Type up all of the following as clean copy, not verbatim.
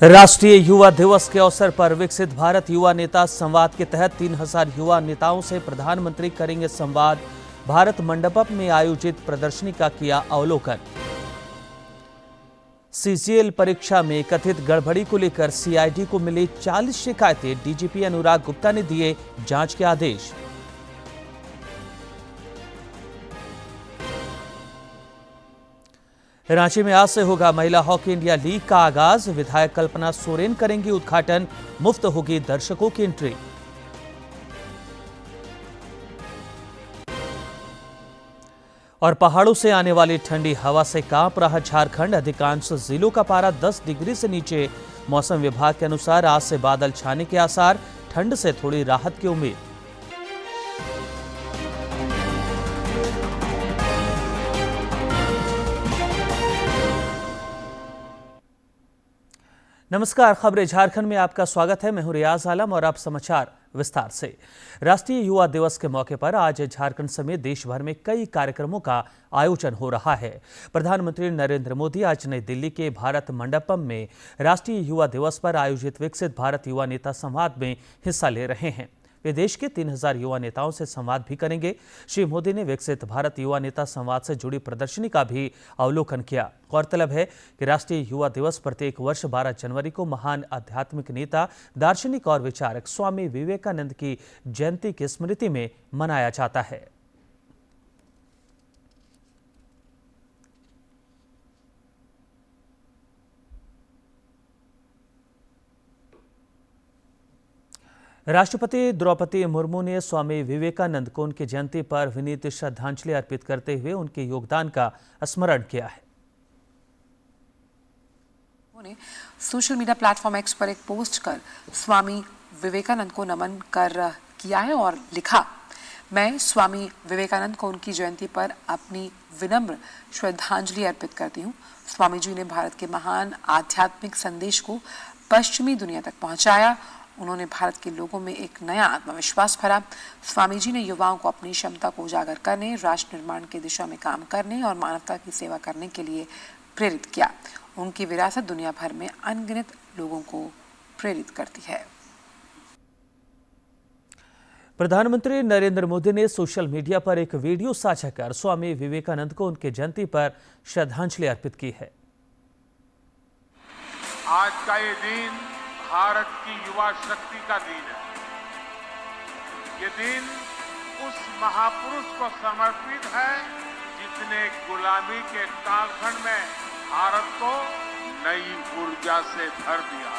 राष्ट्रीय युवा दिवस के अवसर पर विकसित भारत युवा नेता संवाद के तहत 3000 युवा नेताओं से प्रधानमंत्री करेंगे संवाद। भारत मंडपम में आयोजित प्रदर्शनी का किया अवलोकन। सीजीएल परीक्षा में कथित गड़बड़ी को लेकर सीआईडी को मिली 40 शिकायतें। डीजीपी अनुराग गुप्ता ने दिए जांच के आदेश। रांची में आज से होगा महिला हॉकी इंडिया लीग का आगाज। विधायक कल्पना सोरेन करेंगी उद्घाटन। मुफ्त होगी दर्शकों की एंट्री। और पहाड़ों से आने वाली ठंडी हवा से कांप रहा झारखंड। अधिकांश जिलों का पारा 10 डिग्री से नीचे। मौसम विभाग के अनुसार आज से बादल छाने के आसार। ठंड से थोड़ी राहत की उम्मीद। नमस्कार, खबरें झारखंड में आपका स्वागत है। मैं हूं रियाज आलम और अब समाचार विस्तार से। राष्ट्रीय युवा दिवस के मौके पर आज झारखंड समेत देश भर में कई कार्यक्रमों का आयोजन हो रहा है। प्रधानमंत्री नरेंद्र मोदी आज नई दिल्ली के भारत मंडपम में राष्ट्रीय युवा दिवस पर आयोजित विकसित भारत युवा नेता संवाद में हिस्सा ले रहे हैं। वे देश के 3000 युवा नेताओं से संवाद भी करेंगे। श्री मोदी ने विकसित भारत युवा नेता संवाद से जुड़ी प्रदर्शनी का भी अवलोकन किया। गौरतलब है कि राष्ट्रीय युवा दिवस प्रत्येक वर्ष 12 जनवरी को महान आध्यात्मिक नेता, दार्शनिक और विचारक स्वामी विवेकानंद की जयंती की स्मृति में मनाया जाता है। राष्ट्रपति द्रौपदी मुर्मू ने स्वामी विवेकानंद को उनकी जयंती पर विनीत श्रद्धांजलि अर्पित करते हुए उनके योगदान का स्मरण किया है। उन्होंने सोशल मीडिया प्लेटफॉर्म एक्स पर एक पोस्ट कर स्वामी विवेकानंद को नमन कर किया है और लिखा, मैं स्वामी विवेकानंद को उनकी जयंती पर अपनी विनम्र श्रद्धांजलि अर्पित करती हूँ। स्वामी जी ने भारत के महान आध्यात्मिक संदेश को पश्चिमी दुनिया तक पहुँचाया। उन्होंने भारत के लोगों में एक नया आत्मविश्वास भरा। स्वामी जी ने युवाओं को अपनी क्षमता को उजागर करने, राष्ट्र निर्माण की दिशा में काम करने और मानवता की सेवा करने के लिए प्रेरित किया। उनकी विरासत दुनिया भर में अनगिनत लोगों को प्रेरित करती है। प्रधानमंत्री नरेंद्र मोदी ने सोशल मीडिया पर एक वीडियो साझा कर स्वामी विवेकानंद को उनकी जयंती पर श्रद्धांजलि अर्पित की है। आज का ये दिन भारत की युवा शक्ति का दिन है। ये दिन उस महापुरुष को समर्पित है जिसने गुलामी के कालखंड में भारत को नई ऊर्जा से भर दिया।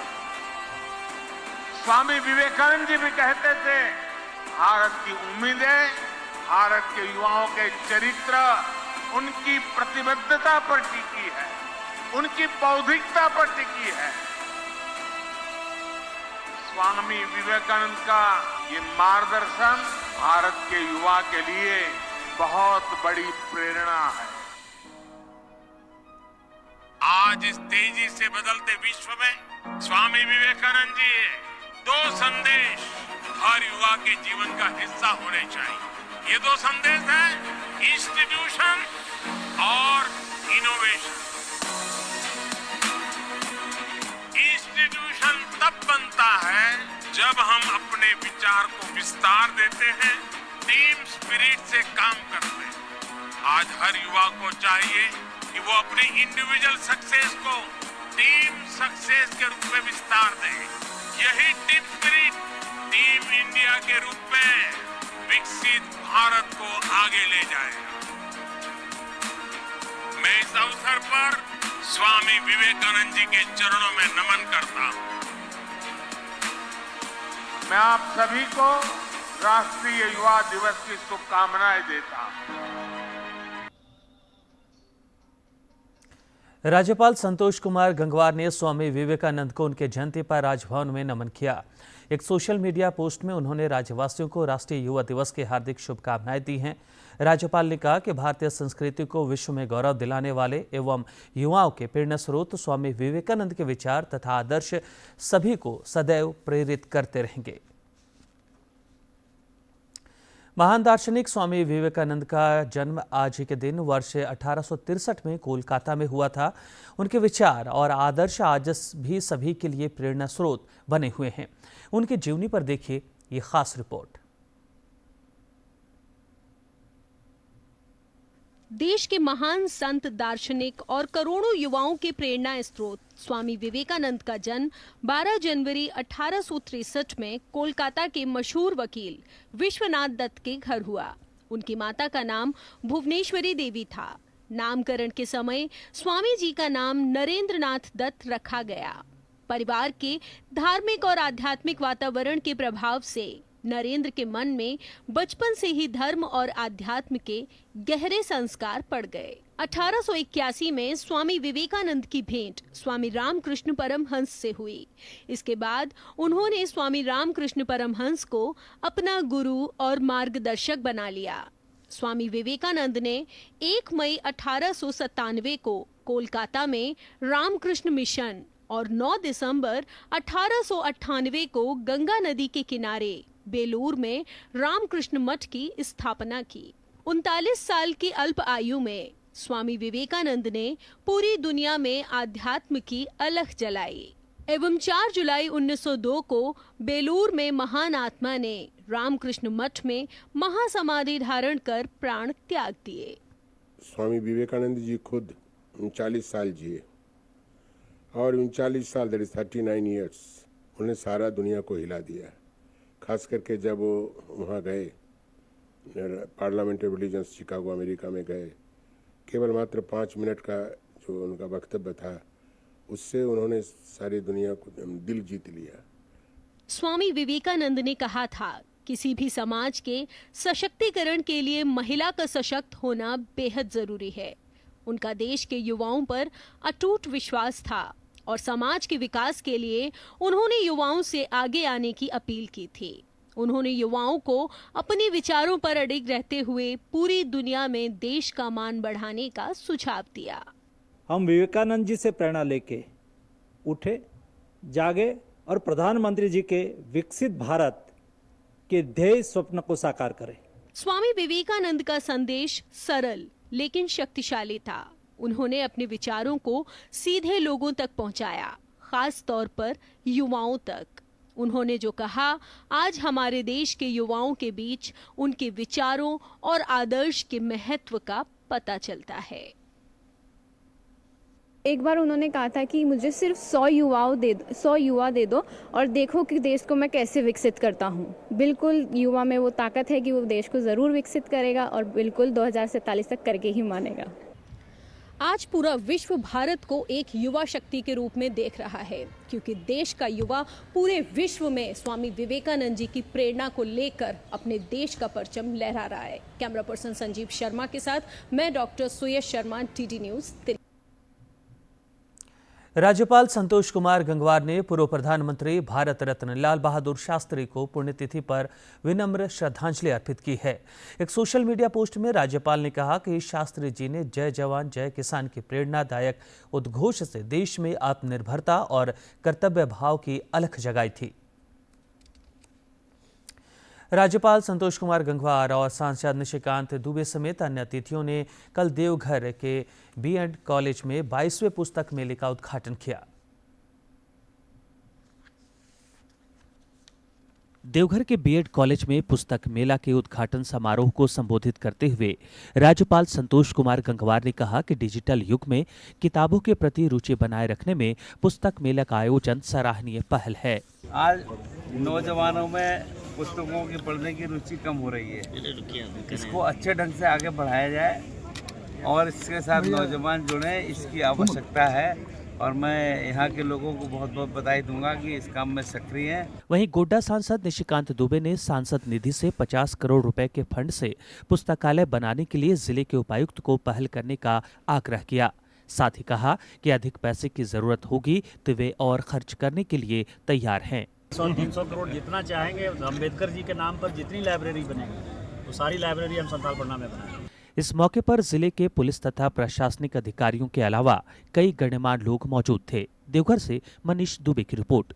स्वामी विवेकानंद जी भी कहते थे, भारत की उम्मीदें, भारत के युवाओं के चरित्र उनकी प्रतिबद्धता पर टिकी है, उनकी बौद्धिकता पर टिकी है। स्वामी विवेकानंद का ये मार्गदर्शन भारत के युवा के लिए बहुत बड़ी प्रेरणा है। आज इस तेजी से बदलते विश्व में स्वामी विवेकानंद जी 2 संदेश हर युवा के जीवन का हिस्सा होने चाहिए। ये 2 संदेश हैं, इंस्टीट्यूशन और इनोवेशन। इंस्टीट्यूशन तब बनता है जब हम अपने विचार को विस्तार देते हैं, टीम स्पिरिट से काम करते हैं। आज हर युवा को चाहिए कि वो अपनी इंडिविजुअल सक्सेस को टीम सक्सेस के रूप में विस्तार दे। यही टीम स्पिरिट टीम इंडिया के रूप में विकसित भारत को आगे ले जाएगा। मैं इस अवसर पर स्वामी विवेकानंद जी के चरणों में नमन करता हूं। मैं आप सभी को राष्ट्रीय युवा दिवस की शुभकामनाएं देता हूं। राज्यपाल संतोष कुमार गंगवार ने स्वामी विवेकानंद को उनके जयंती पर राजभवन में नमन किया। एक सोशल मीडिया पोस्ट में उन्होंने राज्यवासियों को राष्ट्रीय युवा दिवस की हार्दिक शुभकामनाएं दी हैं। राज्यपाल ने कहा कि भारतीय संस्कृति को विश्व में गौरव दिलाने वाले एवं युवाओं के प्रेरणा स्रोत स्वामी विवेकानंद के विचार तथा आदर्श सभी को सदैव प्रेरित करते रहेंगे। महान दार्शनिक स्वामी विवेकानंद का जन्म आज ही के दिन वर्ष 1863 में कोलकाता में हुआ था। उनके विचार और आदर्श आज भी सभी के लिए प्रेरणा स्रोत बने हुए हैं। उनकी जीवनी पर देखिए ये खास रिपोर्ट। देश के महान संत, दार्शनिक और करोड़ों युवाओं के प्रेरणा स्रोत स्वामी विवेकानंद का जन्म 12 जनवरी 1863 में कोलकाता के मशहूर वकील विश्वनाथ दत्त के घर हुआ। उनकी माता का नाम भुवनेश्वरी देवी था। नामकरण के समय स्वामी जी का नाम नरेंद्रनाथ दत्त रखा गया। परिवार के धार्मिक और आध्यात्मिक वातावरण के प्रभाव से नरेंद्र के मन में बचपन से ही धर्म और आध्यात्म के गहरे संस्कार पड़ गए। 1881 में स्वामी विवेकानंद की भेंट स्वामी रामकृष्ण परमहंस से हुई। इसके बाद उन्होंने स्वामी रामकृष्ण परमहंस को अपना गुरु और मार्गदर्शक बना लिया। स्वामी विवेकानंद ने 1 मई 1897 को कोलकाता में रामकृष्ण मिशन और 9 दिसंबर 1898 को गंगा नदी के किनारे बेलूर में रामकृष्ण मठ की स्थापना की। 39 साल की अल्प आयु में स्वामी विवेकानंद ने पूरी दुनिया में आध्यात्म की अलख जलाई एवं 4 जुलाई 1902 को बेलूर में महान आत्मा ने रामकृष्ण मठ में महासमाधि धारण कर प्राण त्याग दिए। स्वामी विवेकानंद जी खुद 39 साल जिए और 39 साल दैट इज 39 ईयर्स उन्हें सारा दुनिया को हिला दिया। खास करके जब वो वहाँ गए parliament of religions Chicago America में गए, केवल मात्र 5 मिनट का जो उनका वक्तव्य था उससे उन्होंने सारी दुनिया को दिल जीत लिया। स्वामी विवेकानंद ने कहा था, किसी भी समाज के सशक्तिकरण के लिए महिला का सशक्त होना बेहद जरूरी है। उनका देश के युवाओं पर अटूट विश्वास था और समाज के विकास के लिए उन्होंने युवाओं से आगे आने की अपील की थी। उन्होंने युवाओं को अपने विचारों पर अडिग रहते हुए पूरी दुनिया में देश का मान बढ़ाने का सुझाव दिया। हम विवेकानंद जी से प्रेरणा लेके उठे, जागे और प्रधानमंत्री जी के विकसित भारत के ध्येय स्वप्न को साकार करें। स्वामी विवेकानंद का संदेश सरल लेकिन शक्तिशाली था। उन्होंने अपने विचारों को सीधे लोगों तक पहुंचाया, खास तौर पर युवाओं तक। उन्होंने जो कहा, आज हमारे देश के युवाओं के बीच उनके विचारों और आदर्श के महत्व का पता चलता है। एक बार उन्होंने कहा था कि मुझे सिर्फ 100 युवा दे दो और देखो कि देश को मैं कैसे विकसित करता हूँ। बिल्कुल युवा में वो ताकत है कि वो देश को ज़रूर विकसित करेगा और बिल्कुल 2047 तक करके ही मानेगा। आज पूरा विश्व भारत को एक युवा शक्ति के रूप में देख रहा है, क्योंकि देश का युवा पूरे विश्व में स्वामी विवेकानंद जी की प्रेरणा को लेकर अपने देश का परचम लहरा रहा है। कैमरा पर्सन संजीव शर्मा के साथ मैं डॉक्टर सुयश शर्मा, टीटी न्यूज़। राज्यपाल संतोष कुमार गंगवार ने पूर्व प्रधानमंत्री भारत रत्न लाल बहादुर शास्त्री को पुण्यतिथि पर विनम्र श्रद्धांजलि अर्पित की है। एक सोशल मीडिया पोस्ट में राज्यपाल ने कहा कि शास्त्री जी ने जय जवान जय किसान की प्रेरणादायक उद्घोष से देश में आत्मनिर्भरता और कर्तव्य भाव की अलख जगाई थी। राज्यपाल संतोष कुमार गंगवार और सांसद निशिकांत दुबे समेत अन्य अतिथियों ने कल देवघर के बीएड कॉलेज में 22वें पुस्तक मेले का उद्घाटन किया। देवघर के बीएड कॉलेज में पुस्तक मेला के उद्घाटन समारोह को संबोधित करते हुए राज्यपाल संतोष कुमार गंगवार ने कहा कि डिजिटल युग में किताबों के प्रति रुचि बनाए रखने में पुस्तक मेला का आयोजन सराहनीय पहल है। आज नौजवानों में पुस्तकों की पढ़ने की रुचि कम हो रही है। इसको अच्छे ढंग से आगे बढ़ाया जाए और इसके साथ नौजवान जुड़े, इसकी आवश्यकता है और मैं यहाँ के लोगों को बहुत बहुत बधाई दूंगा कि इस काम में सक्रिय हैं। वहीं गोड्डा सांसद निशिकांत दुबे ने सांसद निधि से 50 करोड़ रुपए के फंड से पुस्तकालय बनाने के लिए जिले के उपायुक्त को पहल करने का आग्रह किया। साथ ही कहा कि अधिक पैसे की जरूरत होगी तो वे और खर्च करने के लिए तैयार हैं। 100-300 करोड़ जितना चाहेंगे, अम्बेडकर जी के नाम पर जितनी लाइब्रेरी बनेगी वो सारी लाइब्रेरी हम संथाल पढ़ना में बनाएंगे। इस मौके पर जिले के पुलिस तथा प्रशासनिक अधिकारियों के अलावा कई गणमान्य लोग मौजूद थे। देवघर से मनीष दुबे की रिपोर्ट।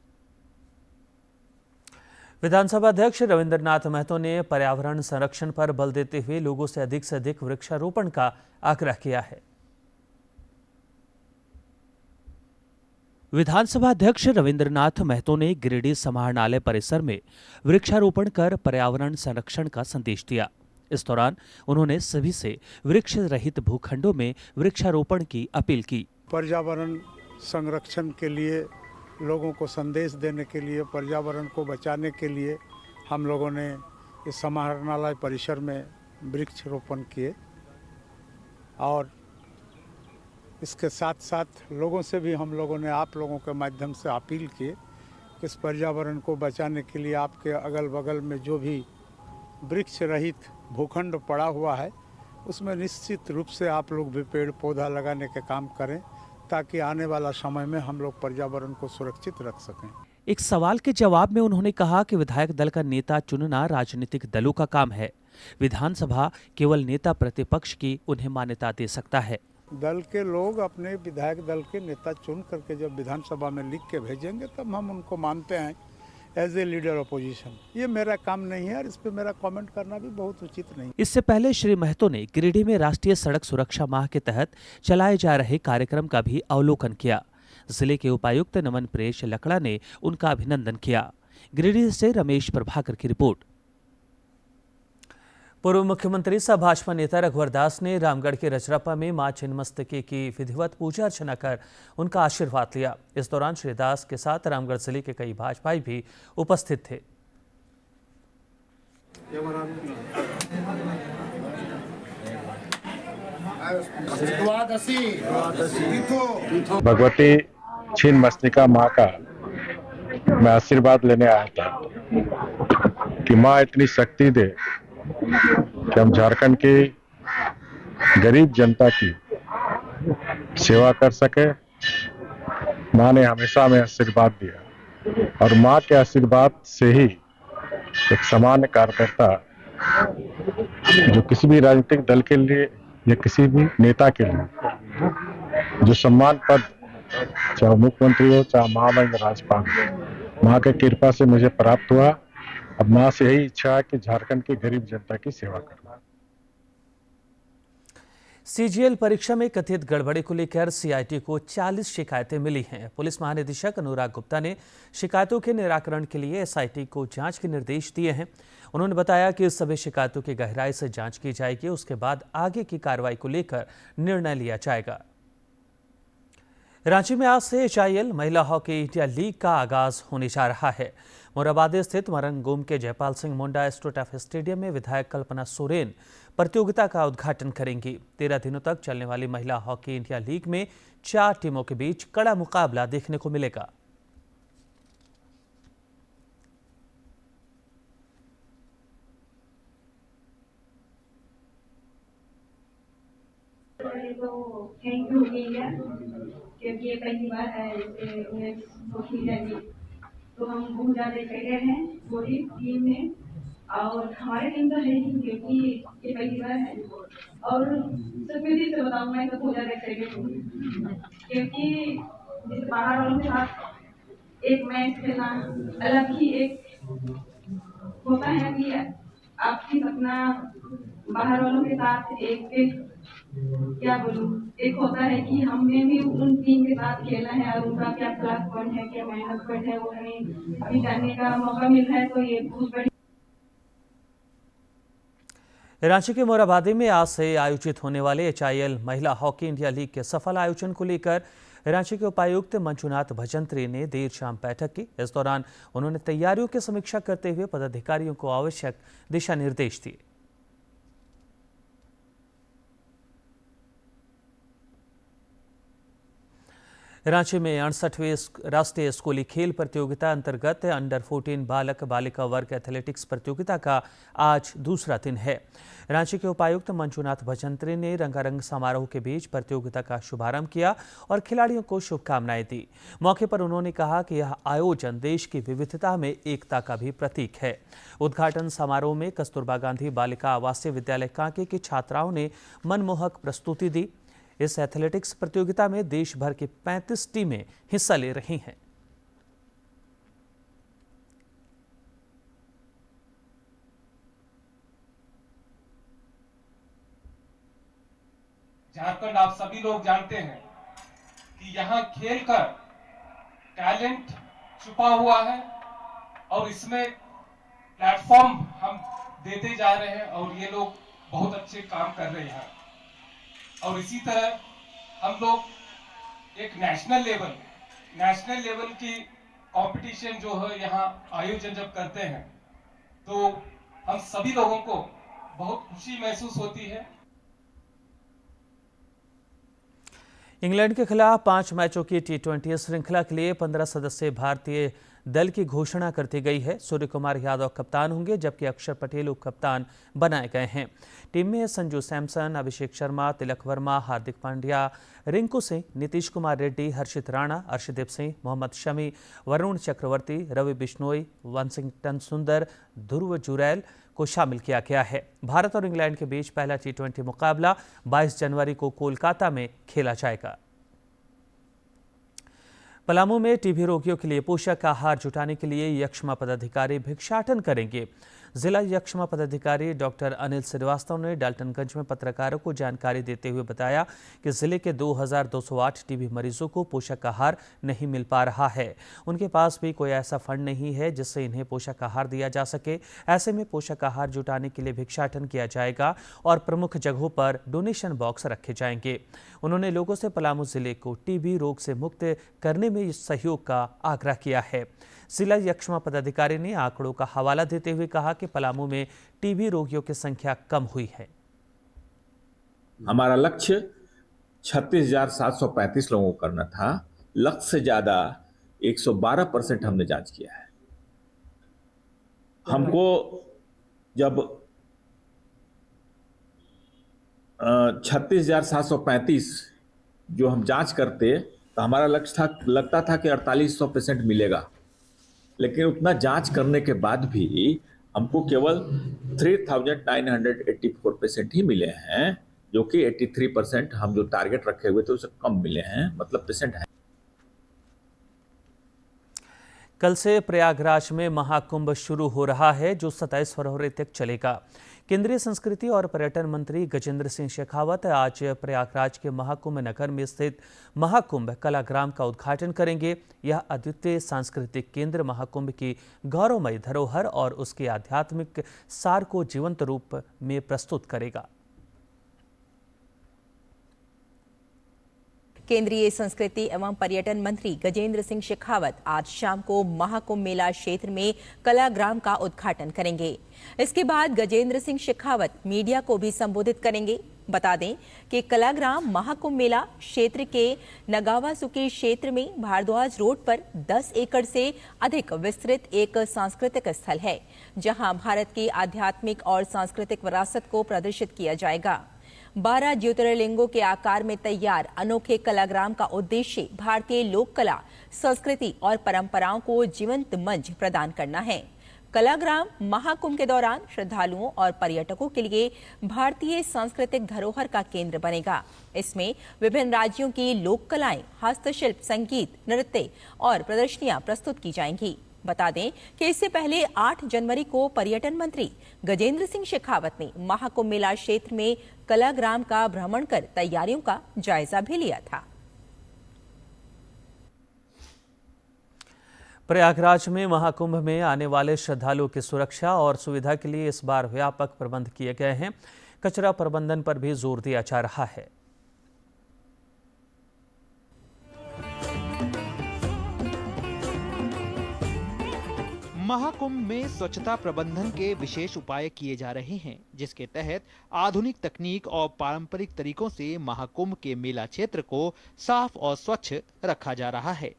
विधानसभा अध्यक्ष रविंद्रनाथ महतो ने पर्यावरण संरक्षण पर बल देते हुए लोगों से अधिक वृक्षारोपण का आग्रह किया है। विधानसभा अध्यक्ष रविंद्रनाथ महतो ने गिरिडीह समाहरणालय परिसर में वृक्षारोपण कर पर्यावरण संरक्षण का संदेश दिया। इस दौरान उन्होंने सभी से वृक्ष रहित भूखंडों में वृक्षारोपण की अपील की। पर्यावरण संरक्षण के लिए, लोगों को संदेश देने के लिए, पर्यावरण को बचाने के लिए हम लोगों ने इस समाहरणालय परिसर में वृक्ष रोपण किए और इसके साथ साथ लोगों से भी हम लोगों ने आप लोगों के माध्यम से अपील की कि इस पर्यावरण को बचाने के लिए आपके अगल बगल में जो भी वृक्ष रहित भूखंड पड़ा हुआ है उसमें निश्चित रूप से आप लोग भी पेड़ पौधा लगाने के काम करें ताकि आने वाला समय में हम लोग पर्यावरण को सुरक्षित रख सकें। एक सवाल के जवाब में उन्होंने कहा कि विधायक दल का नेता चुनना राजनीतिक दलों का काम है। विधानसभा केवल नेता प्रतिपक्ष की उन्हें मान्यता दे सकता है। दल के लोग अपने विधायक दल के नेता चुन करके जब विधानसभा में लिख के भेजेंगे तब हम उनको मानते हैं एज ए लीडर अपोजिशन। ये मेरा काम नहीं है और इस पे मेरा कमेंट करना भी बहुत उचित नहीं। इससे पहले श्री महतो ने गिरिडीह में राष्ट्रीय सड़क सुरक्षा माह के तहत चलाए जा रहे कार्यक्रम का भी अवलोकन किया। जिले के उपायुक्त नमन प्रेष लकड़ा ने उनका अभिनंदन किया। गिरिडीह से रमेश प्रभाकर की रिपोर्ट। पूर्व मुख्यमंत्री सह भाजपा नेता रघुवर दास ने रामगढ़ के रजरप्पा में मां छिन्नमस्तिके की विधिवत पूजा अर्चना कर उनका आशीर्वाद लिया। इस दौरान श्री दास के साथ रामगढ़ जिले के कई भाजपाई भी उपस्थित थे। भगवती छिन्नमस्तिका माँ का मैं आशीर्वाद लेने आया था कि माँ इतनी शक्ति दे कि हम झारखंड की गरीब जनता की सेवा कर सके। माँ ने हमेशा हमें आशीर्वाद दिया और माँ के आशीर्वाद से ही एक सामान्य कार्यकर्ता जो किसी भी राजनीतिक दल के लिए या किसी भी नेता के लिए जो सम्मान पद चाहे मुख्यमंत्री हो चाहे महामहिम राज्यपाल, माँ के कृपा से मुझे प्राप्त हुआ। अब माँ से यही इच्छा है कि झारखंड की गरीब जनता की सेवा करना। सीजीएल परीक्षा में कथित गड़बड़ी को लेकर सीआईटी को 40 शिकायतें मिली हैं। पुलिस महानिदेशक अनुराग गुप्ता ने शिकायतों के निराकरण के लिए एसआईटी को जांच के निर्देश दिए हैं। उन्होंने बताया कि सभी शिकायतों की गहराई से जांच की जाएगी, उसके बाद आगे की कार्रवाई को लेकर निर्णय लिया जाएगा। रांची में आज से एचआईएल महिला हॉकी इंडिया लीग का आगाज होने जा रहा है। मोराबादी स्थित मरंगोम के जयपाल सिंह मुंडा एस्ट्रोटर्फ स्टेडियम में विधायक कल्पना सोरेन प्रतियोगिता का उद्घाटन करेंगी। 13 दिनों तक चलने वाली महिला हॉकी इंडिया लीग में 4 टीमों के बीच कड़ा मुकाबला देखने को मिलेगा। तो थैंक यू इंडिया, क्योंकि ये पहली बार है तो हम बहुत ज़्यादा एक्साइटेड हैं पूरी टीम में। और हमारी टीम तो है ही क्योंकि ये पहली बार है। और सभी से बताऊँ, मैं तो बहुत ज़्यादा एक्साइटेड हूँ क्योंकि जैसे बाहर वालों के साथ एक मैच खेलना अलग ही एक होता है कि आपकी अपना बाहर वालों के साथ एक क्या बोलूं, एक होता है कि हमने भी उन टीम के साथ खेला है और उनका क्या प्लस पॉइंट है, क्या माइनस पॉइंट है, वो हमें अभी जानने का मौका मिल रहा है। तो ये बहुत बड़ी। रांची के मोराबादी में आज से आयोजित होने वाले एचआईएल महिला हॉकी इंडिया लीग के सफल आयोजन को लेकर रांची के उपायुक्त मंजुनाथ भजंत्री ने देर शाम बैठक की। इस दौरान उन्होंने तैयारियों की समीक्षा करते हुए पदाधिकारियों को आवश्यक दिशा निर्देश दिए। रांची में 68वें राष्ट्रीय स्कूली खेल प्रतियोगिता अंतर्गत अंडर 14 बालक बालिका वर्ग एथलेटिक्स प्रतियोगिता का आज दूसरा दिन है। रांची के उपायुक्त मंजुनाथ भजंत्री ने रंगारंग समारोह के बीच प्रतियोगिता का शुभारंभ किया और खिलाड़ियों को शुभकामनाएं दी। मौके पर उन्होंने कहा कि यह आयोजन देश की विविधता में एकता का भी प्रतीक है। उद्घाटन समारोह में कस्तूरबा गांधी बालिका आवासीय विद्यालय कांके की छात्राओं ने मनमोहक प्रस्तुति दी। इस एथलेटिक्स प्रतियोगिता में देश भर की 35 टीमें हिस्सा ले रही हैं। झारखंड आप सभी लोग जानते हैं कि यहाँ खेल कर टैलेंट छुपा हुआ है और इसमें प्लेटफॉर्म हम देते जा रहे हैं और ये लोग बहुत अच्छे काम कर रहे हैं। और इसी तरह हम लोग एक नेशनल लेवल की कंपटीशन जो है यहाँ आयोजन जब करते हैं तो हम सभी लोगों को बहुत खुशी महसूस होती है। इंग्लैंड के खिलाफ 5 मैचों की T20 श्रृंखला के लिए 15 सदस्यीय भारतीय दल की घोषणा कर दी गई है। सूर्य कुमार यादव कप्तान होंगे जबकि अक्षर पटेल उप कप्तान बनाए गए हैं। टीम में संजू सैमसन, अभिषेक शर्मा, तिलक वर्मा, हार्दिक पांड्या, रिंकू सिंह, नीतीश कुमार रेड्डी, हर्षित राणा, अर्शदीप सिंह, मोहम्मद शमी, वरुण चक्रवर्ती, रवि बिश्नोई, वाशिंगटन सुंदर, ध्रुव जुरैल को शामिल किया गया है। भारत और इंग्लैंड के बीच पहला T20 मुकाबला 22 जनवरी को कोलकाता में खेला जाएगा। पलामू में टीबी रोगियों के लिए पोषक आहार जुटाने के लिए यक्ष्मा पदाधिकारी भिक्षाटन करेंगे। जिला यक्ष्मा पदाधिकारी डॉक्टर अनिल श्रीवास्तव ने डाल्टनगंज में पत्रकारों को जानकारी देते हुए बताया कि जिले के 2208 टीबी मरीजों को पोषक आहार नहीं मिल पा रहा है। उनके पास भी कोई ऐसा फंड नहीं है जिससे इन्हें पोषक आहार दिया जा सके। ऐसे में पोषक आहार जुटाने के लिए भिक्षाटन किया जाएगा और प्रमुख जगहों पर डोनेशन बॉक्स रखे जाएंगे। उन्होंने लोगों से पलामू जिले को टीबी रोग से मुक्त करने में सहयोग का आग्रह किया है। जिला यक्ष्मा पदाधिकारी ने आंकड़ों का हवाला देते हुए कहा कि पलामू में टीबी रोगियों की संख्या कम हुई है। हमारा लक्ष्य 36,735 लोगों को करना था। लक्ष्य से ज्यादा 112% हमने जांच किया है। हमको जब 36,735 जो हम जांच करते तो हमारा लक्ष्य लगता था कि 4800% मिलेगा, लेकिन उतना जांच करने के बाद भी हमको केवल 3,984 पेशेंट ही मिले हैं, जो कि 83% हम जो टारगेट रखे हुए थे उससे कम मिले हैं, मतलब पेशेंट है। कल से प्रयागराज में महाकुंभ शुरू हो रहा है जो 27 फरवरी तक चलेगा। केंद्रीय संस्कृति और पर्यटन मंत्री गजेंद्र सिंह शेखावत आज प्रयागराज के महाकुंभ नगर में स्थित महाकुंभ कलाग्राम का उद्घाटन करेंगे। यह अद्वितीय सांस्कृतिक केंद्र महाकुंभ की गौरवमयी धरोहर और उसके आध्यात्मिक सार को जीवंत रूप में प्रस्तुत करेगा। केंद्रीय संस्कृति एवं पर्यटन मंत्री गजेंद्र सिंह शेखावत आज शाम को महाकुंभ मेला क्षेत्र में कलाग्राम का उद्घाटन करेंगे। इसके बाद गजेंद्र सिंह शेखावत मीडिया को भी संबोधित करेंगे। बता दें कि कलाग्राम महाकुंभ मेला क्षेत्र के नगावासुकी क्षेत्र में भारद्वाज रोड पर 10 एकड़ से अधिक विस्तृत एक सांस्कृतिक स्थल है, जहां भारत की आध्यात्मिक और सांस्कृतिक विरासत को प्रदर्शित किया जाएगा। 12 ज्योतिर्लिंगों के आकार में तैयार अनोखे कलाग्राम का उद्देश्य भारतीय लोक कला, संस्कृति और परंपराओं को जीवंत मंच प्रदान करना है। कलाग्राम महाकुंभ के दौरान श्रद्धालुओं और पर्यटकों के लिए भारतीय सांस्कृतिक धरोहर का केंद्र बनेगा। इसमें विभिन्न राज्यों की लोक कलाएं, हस्तशिल्प, संगीत, नृत्य और प्रदर्शनियां प्रस्तुत की जाएंगी। बता दें कि इससे पहले 8 जनवरी को पर्यटन मंत्री गजेंद्र सिंह शेखावत ने महाकुंभ मेला क्षेत्र में कलाग्राम का भ्रमण कर तैयारियों का जायजा भी लिया था। प्रयागराज में महाकुंभ में आने वाले श्रद्धालुओं की सुरक्षा और सुविधा के लिए इस बार व्यापक प्रबंध किए गए हैं। कचरा प्रबंधन पर भी जोर दिया जा रहा है। महाकुंभ में स्वच्छता प्रबंधन के विशेष उपाय किए जा रहे हैं, जिसके तहत आधुनिक तकनीक और पारंपरिक तरीकों से महाकुंभ के मेला क्षेत्र को साफ और स्वच्छ रखा जा रहा है।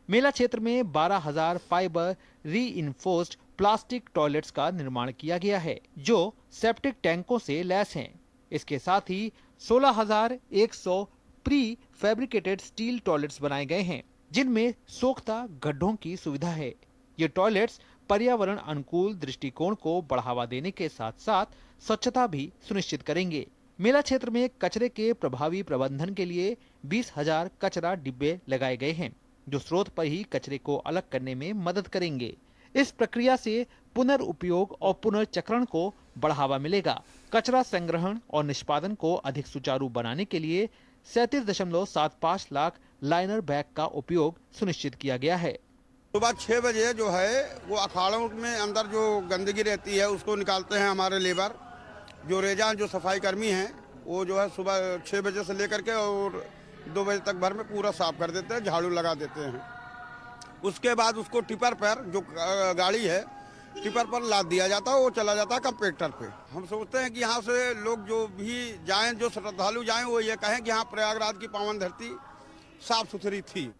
मेला क्षेत्र में 12,000 फाइबर रीइंफोर्स्ड प्लास्टिक टॉयलेट्स का निर्माण किया गया है, जो सेप्टिक टैंकों से लैस हैं। इसके साथ ही 16,100 प्री फैब्रिकेटेड स्टील टॉयलेट्स बनाए गए हैं, जिनमें सोख्ता गड्ढों की सुविधा है। ये टॉयलेट्स पर्यावरण अनुकूल दृष्टिकोण को बढ़ावा देने के साथ साथ स्वच्छता भी सुनिश्चित करेंगे। मेला क्षेत्र में कचरे के प्रभावी प्रबंधन के लिए 20,000 कचरा डिब्बे लगाए गए हैं, जो स्रोत पर ही कचरे को अलग करने में मदद करेंगे। इस प्रक्रिया से पुनर्उपयोग और पुनर्चक्रण को बढ़ावा मिलेगा। कचरा संग्रहण और निष्पादन को अधिक सुचारू बनाने के लिए 37.75 लाख लाइनर बैग का उपयोग सुनिश्चित किया गया है। सुबह 6 बजे जो है वो अखाड़ों में अंदर जो गंदगी रहती है उसको निकालते हैं हमारे लेबर, जो रेजा जो सफाई कर्मी हैं वो जो है सुबह 6 बजे से लेकर के और 2 बजे तक भर में पूरा साफ कर देते हैं, झाड़ू लगा देते हैं। उसके बाद उसको टिपर पर जो गाड़ी है टिपर पर लाद दिया जाता है, वो चला जाता है कंपैक्टर पे। हम सोचते हैं कि यहाँ से लोग जो भी जाएं, जो श्रद्धालु जाएं, वो ये कहें कि हाँ प्रयागराज की पावन धरती साफ सुथरी थी।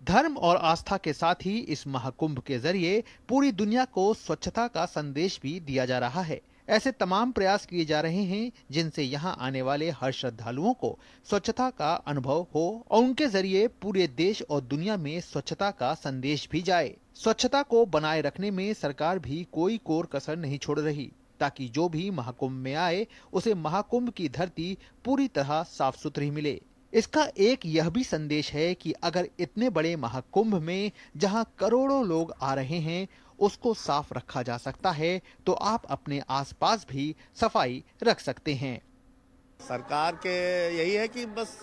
धर्म और आस्था के साथ ही इस महाकुंभ के जरिए पूरी दुनिया को स्वच्छता का संदेश भी दिया जा रहा है। ऐसे तमाम प्रयास किए जा रहे हैं जिनसे यहां आने वाले हर श्रद्धालुओं को स्वच्छता का अनुभव हो और उनके जरिए पूरे देश और दुनिया में स्वच्छता का संदेश भी जाए। स्वच्छता को बनाए रखने में सरकार भी कोई कोर कसर नहीं छोड़ रही, ताकि जो भी महाकुंभ में आए उसे महाकुंभ की धरती पूरी तरह साफ सुथरी मिले। इसका एक यह भी संदेश है कि अगर इतने बड़े महाकुंभ में जहां करोड़ों लोग आ रहे हैं उसको साफ रखा जा सकता है, तो आप अपने आसपास भी सफाई रख सकते हैं। सरकार के यही है कि बस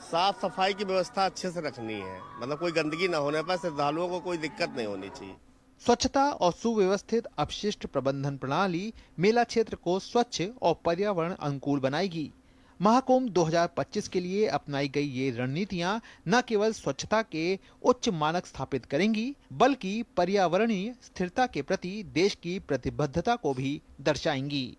साफ सफाई की व्यवस्था अच्छे से रखनी है, मतलब कोई गंदगी न होने पर श्रद्धालुओं को कोई दिक्कत नहीं होनी चाहिए। स्वच्छता और सुव्यवस्थित अपशिष्ट प्रबंधन प्रणाली मेला क्षेत्र को स्वच्छ और पर्यावरण अनुकूल बनाएगी। महाकुंभ 2025 के लिए अपनाई गई ये रणनीतियां न केवल स्वच्छता के उच्च मानक स्थापित करेंगी, बल्कि पर्यावरणीय स्थिरता के प्रति देश की प्रतिबद्धता को भी दर्शाएंगी।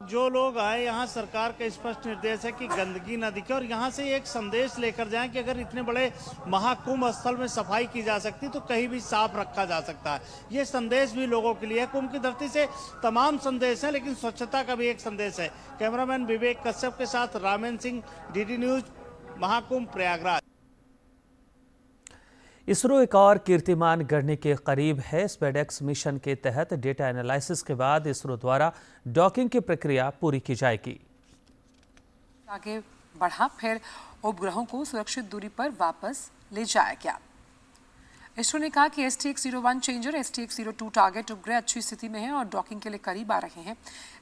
जो लोग आए यहाँ सरकार का स्पष्ट निर्देश है कि गंदगी न दिखे और यहाँ से एक संदेश लेकर जाएं कि अगर इतने बड़े महाकुंभ स्थल में सफाई की जा सकती तो कहीं भी साफ रखा जा सकता है। ये संदेश भी लोगों के लिए है। कुंभ की धरती से तमाम संदेश हैं, लेकिन स्वच्छता का भी एक संदेश है। कैमरामैन विवेक कश्यप के साथ ramen Singh, DD news, Mahakumbh Prayagraj. ISRO एक और कीर्तिमान गढ़ने के करीब है। स्पेडेक्स मिशन के तहत डेटा एनालिसिस के बाद इसरो द्वारा डॉकिंग की प्रक्रिया पूरी की जाएगी। आगे बढ़ा, फिर उपग्रहों को सुरक्षित दूरी पर वापस ले जाया गया। इसरो ने कहा कि STX-01 चेंजर, STX-02 टारगेट उपग्रह अच्छी स्थिति में है और डॉकिंग के लिए करीब आ रहे हैं।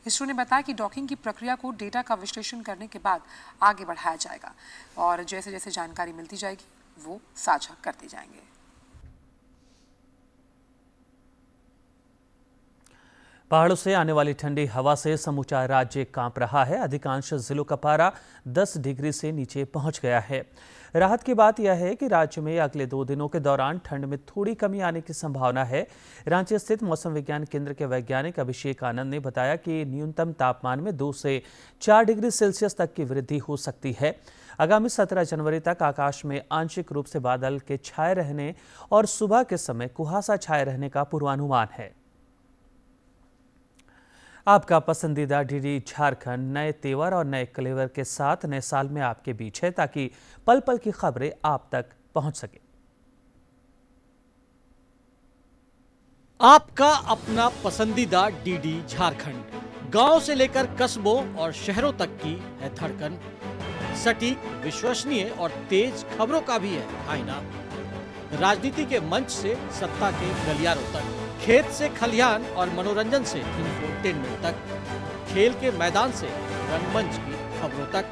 इसरो ने बताया कि डॉकिंग की प्रक्रिया को डेटा का विश्लेषण करने के बाद आगे बढ़ाया जाएगा और जैसे जैसे जानकारी मिलती जाएगी वो साझा करते जाएंगे। पहाड़ों से आने वाली ठंडी हवा से समूचा राज्य कांप रहा है। अधिकांश जिलों का पारा 10 डिग्री से नीचे पहुंच गया है। राहत की बात यह है कि राज्य में अगले 2 दिनों के दौरान ठंड में थोड़ी कमी आने की संभावना है। रांची स्थित मौसम विज्ञान केंद्र के वैज्ञानिक अभिषेक आनंद ने बताया कि न्यूनतम तापमान में 2 से 4 डिग्री सेल्सियस तक की वृद्धि हो सकती है। आगामी 17 जनवरी तक आकाश में आंशिक रूप से बादल के छाए रहने और सुबह के समय कुहासा छाए रहने का पूर्वानुमान है। आपका पसंदीदा डीडी झारखंड नए तेवर और नए क्लेवर के साथ नए साल में आपके बीच है, ताकि पल पल की खबरें आप तक पहुंच सके। आपका अपना पसंदीदा डीडी झारखंड, गांव से लेकर कस्बों और शहरों तक की है धड़कन। सटीक, विश्वसनीय और तेज खबरों का भी है आईना। राजनीति के मंच से सत्ता के गलियारों तक, खेत से खलिहान और मनोरंजन से इंफोटेनमेंट तक, खेल के मैदान से रंगमंच की खबरों तक,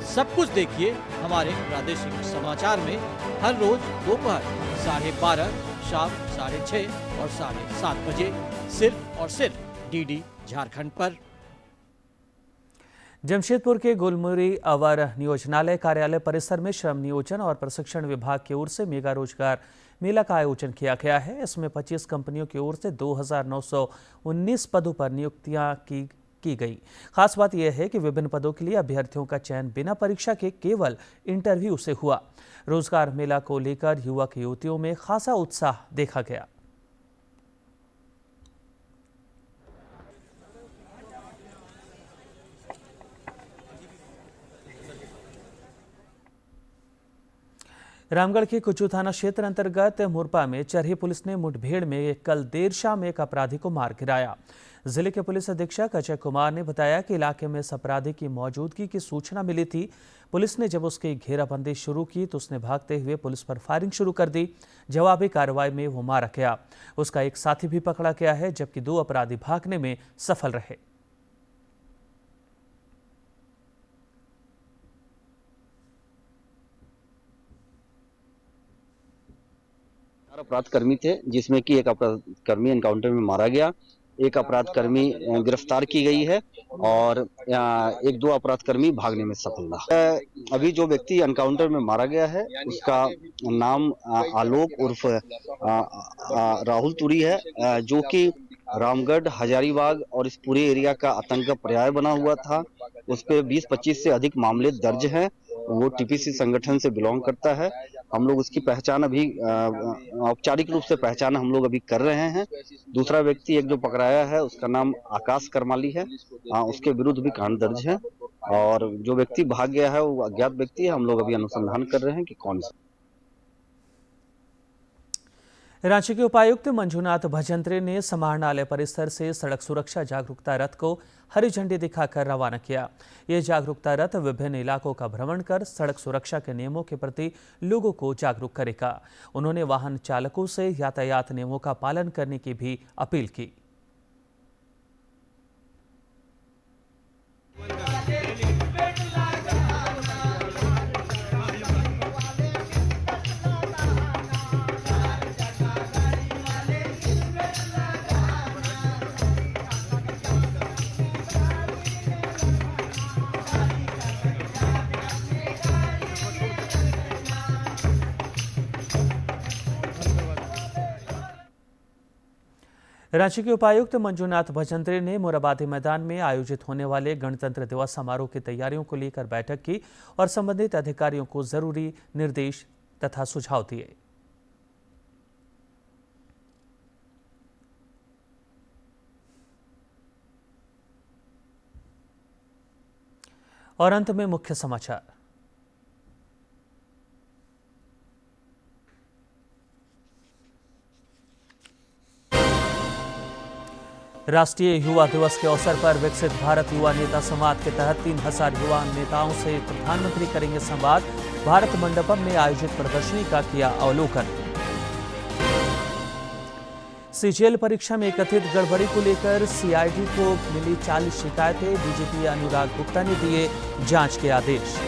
सब कुछ देखिए हमारे प्रादेशिक समाचार में हर रोज दोपहर 12:30, शाम 6:30 और 7:30 बजे, सिर्फ और सिर्फ डीडी झारखंड पर। जमशेदपुर के गुलमुरी अवर नियोजनालय कार्यालय परिसर में श्रम नियोजन और प्रशिक्षण विभाग की ओर से मेगा रोजगार मेला का आयोजन किया गया है। इसमें 25 कंपनियों की ओर से 2919 पदों पर नियुक्तियां की गई। खास बात यह है कि विभिन्न पदों के लिए अभ्यर्थियों का चयन बिना परीक्षा के केवल इंटरव्यू से हुआ। रोजगार मेला को लेकर युवक युवतियों में खासा उत्साह देखा गया। रामगढ़ के कुचू थाना क्षेत्र अंतर्गत मुरपा में चरही पुलिस ने मुठभेड़ में कल देर शाम एक अपराधी को मार गिराया। जिले के पुलिस अधीक्षक अजय कुमार ने बताया कि इलाके में इस अपराधी की मौजूदगी की सूचना मिली थी। पुलिस ने जब उसकी घेराबंदी शुरू की तो उसने भागते हुए पुलिस पर फायरिंग शुरू कर दी। जवाबी कार्रवाई में वो मारा गया। उसका एक साथी भी पकड़ा गया है, जबकि 2 अपराधी भागने में सफल रहे। अपराध कर्मी थे, जिसमें कि एक अपराध कर्मी एनकाउंटर में मारा गया, एक अपराध कर्मी गिरफ्तार की गई है और 1-2 अपराध कर्मी भागने में सफल रहा। अभी जो व्यक्ति एनकाउंटर में मारा गया है उसका नाम आलोक उर्फ राहुल तुरी है, जो कि रामगढ़, हजारीबाग और इस पूरे एरिया का आतंक का पर्याय बना हुआ था। उस पे 20-25 से अधिक मामले दर्ज हैं। वो टीपीसी संगठन से बिलोंग करता है। हम लोग उसकी पहचान अभी औपचारिक रूप से पहचान हम लोग अभी कर रहे हैं। दूसरा व्यक्ति एक जो पकड़ाया है उसका नाम आकाश करमाली है, उसके विरुद्ध भी कांड दर्ज है और जो व्यक्ति भाग गया है वो अज्ञात व्यक्ति है। हम लोग अभी अनुसंधान कर रहे हैं कि कौन सा। रांची के उपायुक्त मंजुनाथ भजंत्री ने समाहरणालय परिसर से सड़क सुरक्षा जागरूकता रथ को हरी झंडी दिखाकर रवाना किया। ये जागरूकता रथ विभिन्न इलाकों का भ्रमण कर सड़क सुरक्षा के नियमों के प्रति लोगों को जागरूक करेगा। उन्होंने वाहन चालकों से यातायात नियमों का पालन करने की भी अपील की। रांची के उपायुक्त मंजुनाथ भजंत्री ने मोराबादी मैदान में आयोजित होने वाले गणतंत्र दिवस समारोह की तैयारियों को लेकर बैठक की और संबंधित अधिकारियों को जरूरी निर्देश तथा सुझाव दिए। और अंत में मुख्य समाचार। राष्ट्रीय युवा दिवस के अवसर पर विकसित भारत युवा नेता संवाद के तहत 3000 युवा नेताओं से प्रधानमंत्री करेंगे संवाद। भारत मंडपम में आयोजित प्रदर्शनी का किया अवलोकन। सीजीएल परीक्षा में कथित गड़बड़ी को लेकर सीआईडी को मिली 40 शिकायतें। डीजीपी अनुराग गुप्ता ने दिए जांच के आदेश।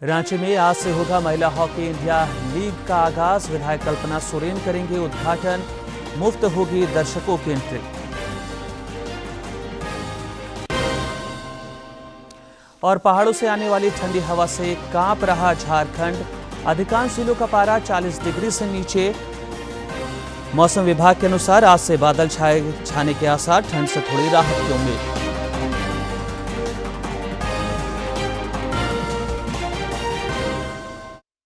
रांची में आज से होगा महिला हॉकी इंडिया लीग का आगाज। विधायक कल्पना सोरेन करेंगे उद्घाटन। मुफ्त होगी दर्शकों की एंट्री। और पहाड़ों से आने वाली ठंडी हवा से कांप रहा झारखंड। अधिकांश जिलों का पारा 40 डिग्री से नीचे। मौसम विभाग के अनुसार आज से बादल छाने के आसार, ठंड से थोड़ी राहत की उम्मीद।